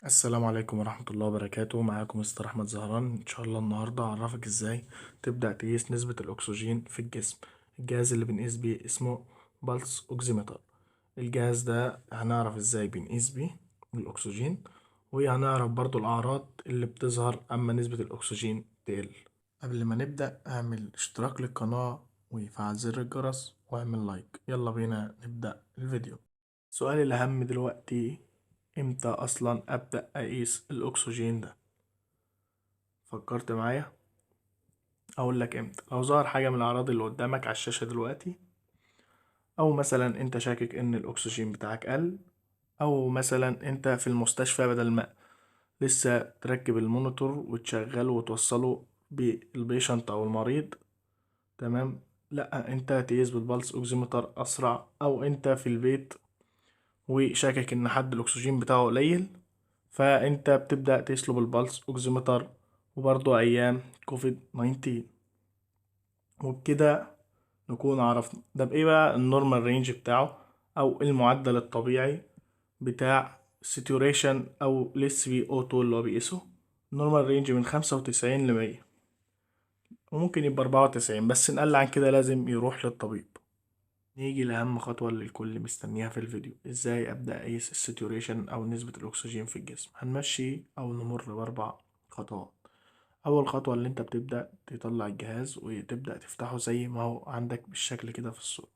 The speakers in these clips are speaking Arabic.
السلام عليكم ورحمة الله وبركاته. معاكم مستر أحمد زهران. إن شاء الله النهاردة هعرفك إزاي تبدأ تقيس نسبة الأكسجين في الجسم. الجهاز اللي بنقيس بيه اسمه بالس أوكسيمتر. الجهاز ده هنعرف إزاي بنقيس بيه الأكسجين، وهنعرف برضو الأعراض اللي بتظهر أما نسبة الأكسجين تقل. قبل ما نبدأ اعمل اشتراك للقناة وفعل زر الجرس واعمل لايك. يلا بينا نبدأ الفيديو. السؤال الأهم دلوقتي، امتى اصلا ابدا اقيس الاكسجين ده؟ فكرت معايا؟ اقول لك امتى. لو ظهر حاجه من الاعراض اللي قدامك على الشاشه دلوقتي، او مثلا انت شاكك ان الاكسجين بتاعك قل، او مثلا انت في المستشفى بدل ما لسه تركب المونيتور وتشغله وتوصله بالبيشنت او المريض، تمام، لا انت تقيس بالبلس اوكسيمتر اسرع. او انت في البيت وشاكك ان حد الاكسجين بتاعه قليل، فانت بتبدأ تقيسله بالبلس اوكسيمتر. وبرضه ايام كوفيد 19. وبكده نكون عرفنا ده بايه بقى النورمال رينج بتاعه، او المعدل الطبيعي بتاع ساتوريشن او الاس بي او 2 اللي هو بيقيسه. النورمال رينج من 95 ل100، وممكن يبقى 94، بس نقل عن كده لازم يروح للطبيب. نيجي لأهم خطوة اللي الكل مستنيها في الفيديو، ازاي أبدأ أقيس الساتوريشن أو نسبة الأكسجين في الجسم. هنمشي أو نمر بأربع خطوات. أول خطوة اللي أنت بتبدأ تطلع الجهاز وتبدأ تفتحه زي ما هو عندك بالشكل كده في الصورة.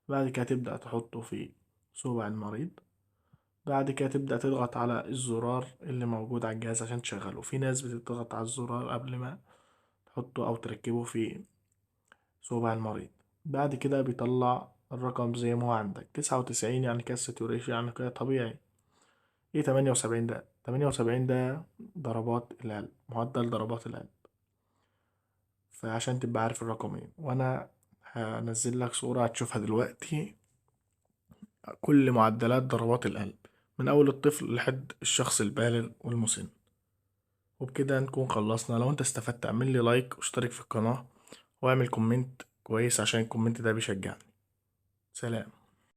بعد كده تبدأ تحطه في صوبع المريض. بعد كده تبدأ تضغط على الزرار اللي موجود على الجهاز عشان تشغله. في ناس بتضغط على الزرار قبل ما تحطه أو تركبه في صوبع المريض. بعد كده بيطلع الرقم زي ما هو عندك 99، يعني كده ساتوريشن، يعني كده طبيعي. ايه 78 ده؟ 78 ده ضربات القلب، معدل ضربات القلب. فعشان تبقى عارف الرقم ايه، وانا هنزل لك صورة هتشوفها دلوقتي، كل معدلات ضربات القلب من اول الطفل لحد الشخص البالغ والمسن. وبكده نكون خلصنا. لو انت استفدت اعمل لي لايك واشترك في القناة واعمل كومنت كويس، عشان الكومنت ده بيشجعني. سلام.